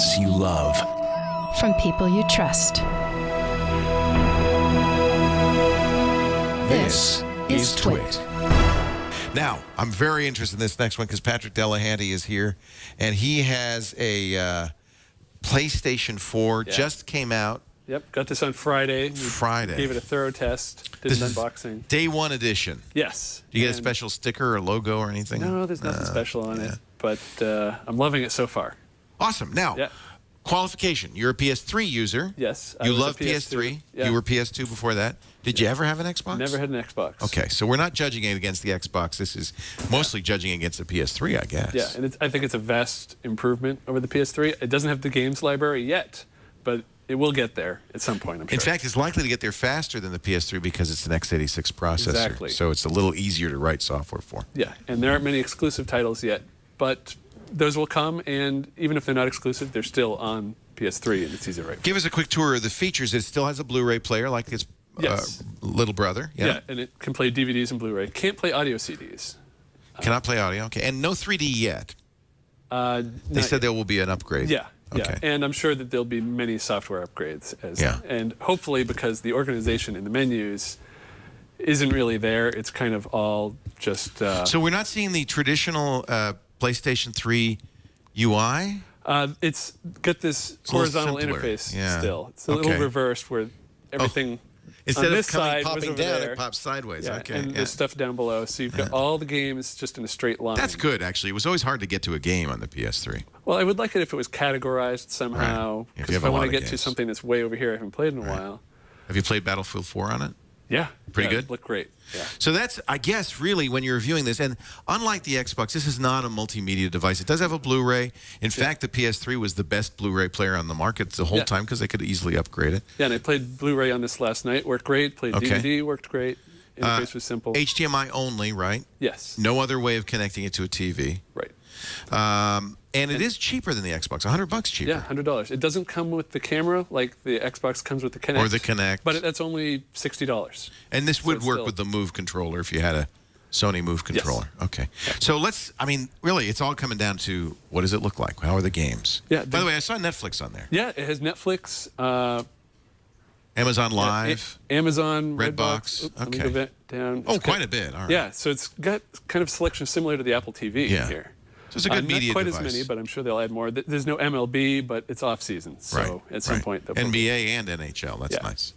podcasts you love. From people you trust. This is Twit. Now, I'm very interested in this next one because Patrick Delahanty is here, and he has a PlayStation 4, just came out. Yep, got this on Friday. Gave it a thorough test, did an unboxing. Day one edition. Yes. Do you get a special sticker or logo or anything? No, there's nothing special on it, but I'm loving it so far. Awesome. Now, qualification. You're a PS3 user. Yes. You love PS3. Yeah. You were PS2 before that. Did you ever have an Xbox? Never had an Xbox. Okay, so we're not judging it against the Xbox. This is mostly judging against the PS3, I guess. Yeah, and I think it's a vast improvement over the PS3. It doesn't have the games library yet, but it will get there at some point, I'm sure. In fact, it's likely to get there faster than the PS3 because it's an x86 processor. Exactly. So it's a little easier to write software for. Yeah, and there aren't many exclusive titles yet, but those will come, and even if they're not exclusive, they're still on PS3, and it's easy to write. Give us a quick tour of the features. It still has a Blu-ray player like its little brother. Yeah, and it can play DVDs and Blu-ray. Can't play audio CDs. Cannot play audio. Okay, and no 3D yet. They said there will be an upgrade. Yeah. Okay. Yeah, and I'm sure that there'll be many software upgrades. And hopefully because the organization in the menus isn't really there, it's kind of all just... So we're not seeing the traditional PlayStation 3 UI? It's got this horizontal interface still. It's a little reversed where everything... Instead on this of side popping down, it pops sideways. Yeah, okay. And there's stuff down below, so you've got all the games just in a straight line. That's good, actually. It was always hard to get to a game on the PS3. Well, I would like it if it was categorized somehow. Because if I want to get to something that's way over here I haven't played in a while. Have you played Battlefield 4 on it? Yeah. Pretty good? Looked great. Yeah. So that's, I guess, really when you're reviewing this, and unlike the Xbox, this is not a multimedia device. It does have a Blu-ray. In fact, the PS3 was the best Blu-ray player on the market the whole time because they could easily upgrade it. Yeah, and I played Blu-ray on this last night. Worked great. Played DVD. Worked great. Interface was simple. HDMI only, right? Yes. No other way of connecting it to a TV. Right. And it is cheaper than the Xbox, $100 cheaper. Yeah, $100. It doesn't come with the camera like the Xbox comes with the Kinect. Or the Kinect. But that's only $60. And this would work with the Move controller if you had a Sony Move controller. Yes. Okay. So let's, I mean, really, it's all coming down to what does it look like? How are the games? Yeah. By the way, I saw Netflix on there. Yeah, it has Netflix. Amazon Live. Amazon, Redbox. Oops, let me go back down. Oh, quite a bit. All right. Yeah, so it's got kind of selection similar to the Apple TV here. So it's a good media device. Not quite device. as many, but I'm sure they'll add more. There's no MLB, but it's off-season, so at some point they'll NBA and NHL, that's nice.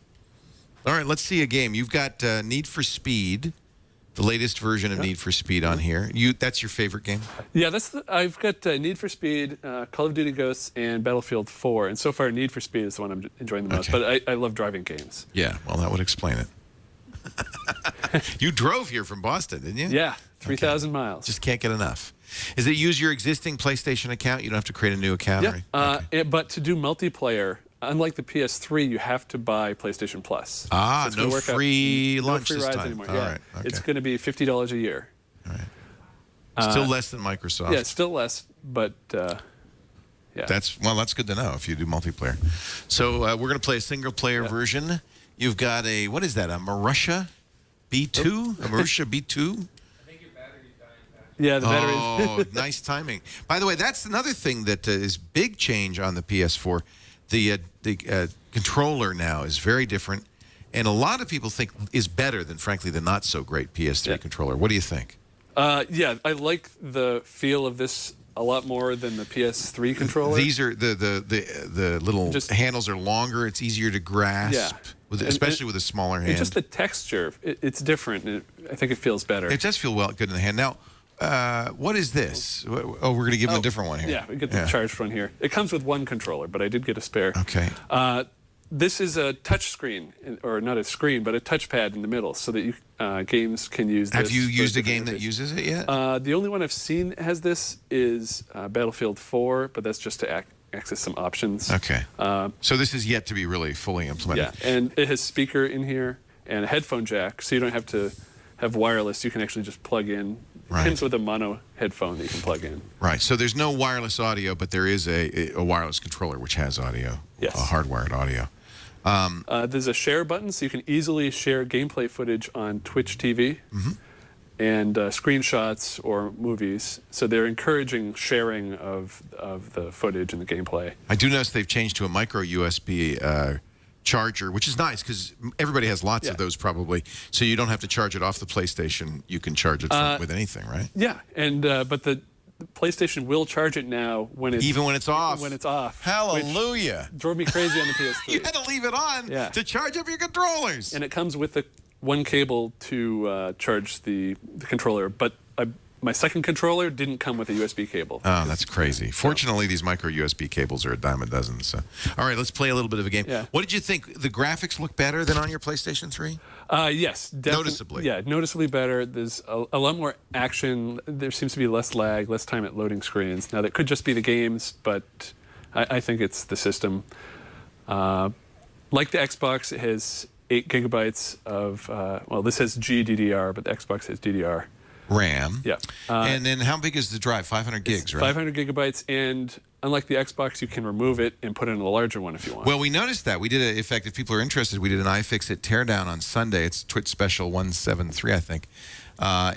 All right, let's see a game. You've got Need for Speed, the latest version of Need for Speed on here. That's your favorite game? Yeah, I've got Need for Speed, Call of Duty Ghosts, and Battlefield 4, and so far Need for Speed is the one I'm enjoying the most, but I love driving games. Yeah, well, that would explain it. You drove here from Boston, didn't you? Yeah, 3,000 miles. Just can't get enough. Is it use your existing PlayStation account? You don't have to create a new account? Yeah, but to do multiplayer, unlike the PS3, you have to buy PlayStation Plus. Ah, so no free lunch no free this rides time. anymore. All right. Okay. It's going to be $50 a year. All right. Still less than Microsoft. Yeah, still less, but yeah. That's good to know if you do multiplayer. So we're going to play a single-player version. You've got a, what is that, a Marussia B2? A Marussia B2? Yeah, the battery. Oh, nice timing. By the way, that's another thing that is big change on the PS4. The controller now is very different, and a lot of people think is better than, frankly, the not-so-great PS3 controller. What do you think? Yeah, I like the feel of this a lot more than the PS3 controller. These are the little handles are longer. It's easier to grasp, especially with a smaller hand. And just the texture, it's different. I think it feels better. It does feel good in the hand. Now, what is this? Oh, we're going to give them a different one here. Yeah, we get the charged one here. It comes with one controller, but I did get a spare. Okay. This is a touch screen, or not a screen, but a touchpad in the middle, so that you games can use this. Have you used a game that uses it yet? The only one I've seen that has this is Battlefield 4, but that's just to access some options. Okay. So this is yet to be really fully implemented. Yeah, and it has speaker in here and a headphone jack, so you don't have to have wireless. You can actually just plug in. It comes with a mono headphone that you can plug in. Right. So there's no wireless audio, but there is a wireless controller which has audio. Yes. Hardwired audio. There's a share button, so you can easily share gameplay footage on Twitch TV. and screenshots or movies. So they're encouraging sharing of the footage and the gameplay. I do notice they've changed to a micro USB charger, which is nice because everybody has lots of those probably. So you don't have to charge it off the PlayStation. You can charge it with anything, right? Yeah, and but the PlayStation will charge it now when it's even when it's off. When it's off. Hallelujah! Drove me crazy on the PS3. You had to leave it on to charge up your controllers. And it comes with the one cable to charge the controller, but my second controller didn't come with a USB cable. Oh, that's crazy. Fortunately, these micro USB cables are a dime a dozen. So, all right, let's play a little bit of a game. Yeah. What did you think? The graphics look better than on your PlayStation 3? Yes, noticeably. Yeah, noticeably better. There's a lot more action. There seems to be less lag, less time at loading screens. Now, that could just be the games, but I think it's the system. Like the Xbox, it has 8 gigabytes of, well, this has GDDR, but the Xbox has DDR. RAM. Yeah. And then how big is the drive? 500 gigs, right? 500 gigabytes, and unlike the Xbox, you can remove it and put in a larger one if you want. Well, we noticed that. We did, in fact, if people are interested, we did an iFixit teardown on Sunday. It's Twitch Special 173, I think.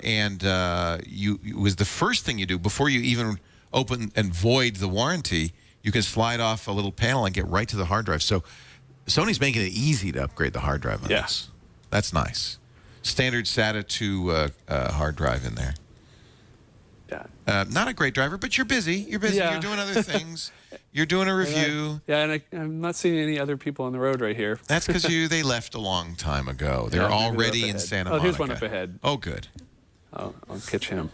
It was the first thing you do before you even open and void the warranty. You can slide off a little panel and get right to the hard drive. So Sony's making it easy to upgrade the hard drive on this. That's nice. Standard SATA 2 hard drive in there. Yeah. Not a great driver, but you're busy. You're busy. Yeah. You're doing other things. You're doing a review. And I'm not seeing any other people on the road right here. That's because they left a long time ago. They're already in Santa Monica. Oh, here's one up ahead. Oh, good. I'll catch him.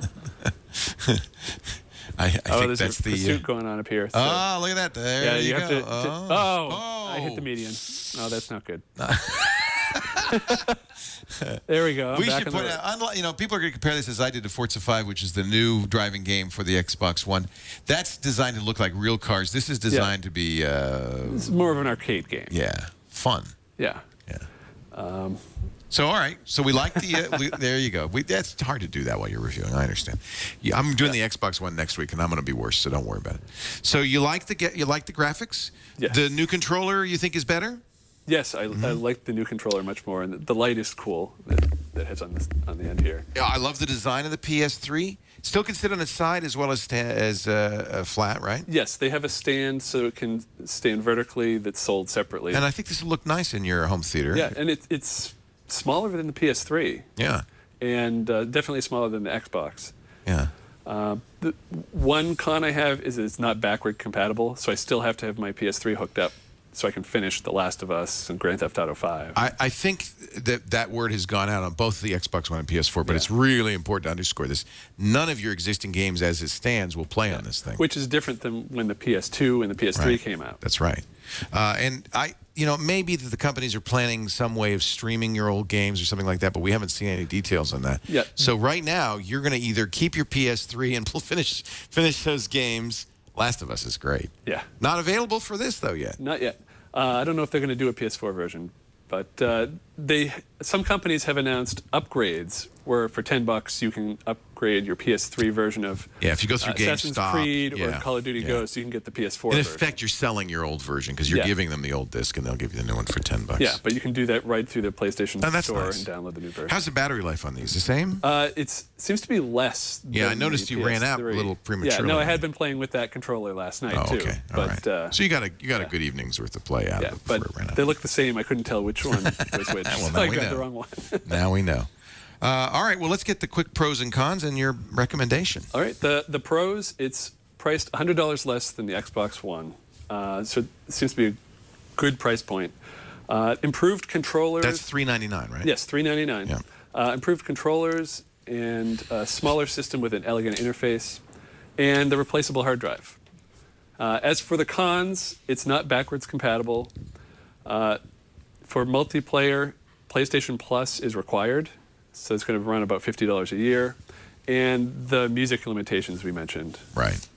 I think there's that's a pursuit going on up here. So. Oh, look at that. There you go. I hit the median. Oh, that's not good. There we go. We should point out, people are going to compare this as I did to Forza 5, which is the new driving game for the Xbox One. That's designed to look like real cars. This is designed to be... it's more of an arcade game. Yeah. Fun. Yeah. Yeah. So, all right. So, we like the... there you go. That's hard to do that while you're reviewing. I understand. Yeah, I'm doing the Xbox One next week, and I'm going to be worse, so don't worry about it. So, you like the graphics? Yes. The new controller you think is better? Yes, I like the new controller much more, and the light is cool that has on the end here. Yeah, I love the design of the PS3. Still can sit on its side as well as flat, right? Yes, they have a stand so it can stand vertically that's sold separately. And I think this will look nice in your home theater. Yeah, and it's smaller than the PS3. Yeah. And definitely smaller than the Xbox. Yeah. The one con I have is it's not backward compatible, so I still have to have my PS3 hooked up so I can finish The Last of Us and Grand Theft Auto 5. I think that word has gone out on both the Xbox One and PS4, but it's really important to underscore this. None of your existing games as it stands will play on this thing. Which is different than when the PS2 and the PS3 came out. That's right. And maybe that the companies are planning some way of streaming your old games or something like that, but we haven't seen any details on that. Yeah. So right now, you're going to either keep your PS3 and finish those games. Last of Us is great. Yeah. Not available for this, though, yet. Not yet. I don't know if they're going to do a PS4 version, but some companies have announced upgrades where for $10 you can upgrade your PS3 version of if you go through Assassin's GameStop, Creed or Call of Duty Ghosts, you can get the PS4 in version. effect, you're selling your old version because you're giving them the old disc and they'll give you the new one for $10. Yeah, but you can do that right through the PlayStation Store nice. and download the new version. How's the battery life on these? The same? It seems to be less. Yeah, I noticed you ran out a little prematurely. Yeah, no, I had been playing with that controller last night too. Okay, all right. So you got a good evening's worth of play out of it before it ran out. They look the same. I couldn't tell which one was which. Well, so I got the wrong one. Now we know. All right, well, let's get the quick pros and cons and your recommendation. All right, the pros, it's priced $100 less than the Xbox One. So it seems to be a good price point. Improved controllers. That's $399, right? Yes, $399. Yeah. Improved controllers and a smaller system with an elegant interface and the replaceable hard drive. As for the cons, it's not backwards compatible. For multiplayer, PlayStation Plus is required. So it's going to run about $50 a year. And the music limitations we mentioned. Right.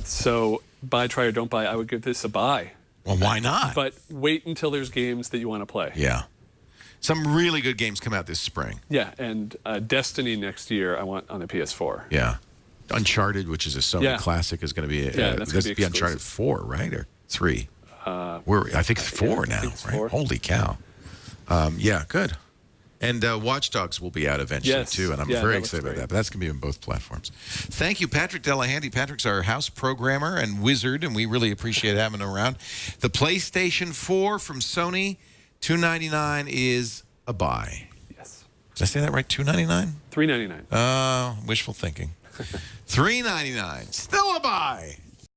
So buy, try, or don't buy. I would give this a buy. Well, why not? But wait until there's games that you want to play. Yeah. Some really good games come out this spring. Yeah, and Destiny next year I want on the PS4. Yeah. Uncharted, which is a Sony classic, is going to be that's going to be Uncharted 4, right? Or 3? I think 4 now, right? 4. Holy cow. Yeah, good. And Watch Dogs will be out eventually, Yes. too, and I'm Yeah, very that looks excited about great. that. But that's going to be on both platforms. Thank you, Patrick Delahanty. Patrick's our house programmer and wizard, and we really appreciate having him around. The PlayStation 4 from Sony, $299 is a buy. Yes. Did I say that right? $299? $399. Wishful thinking. $399, still a buy.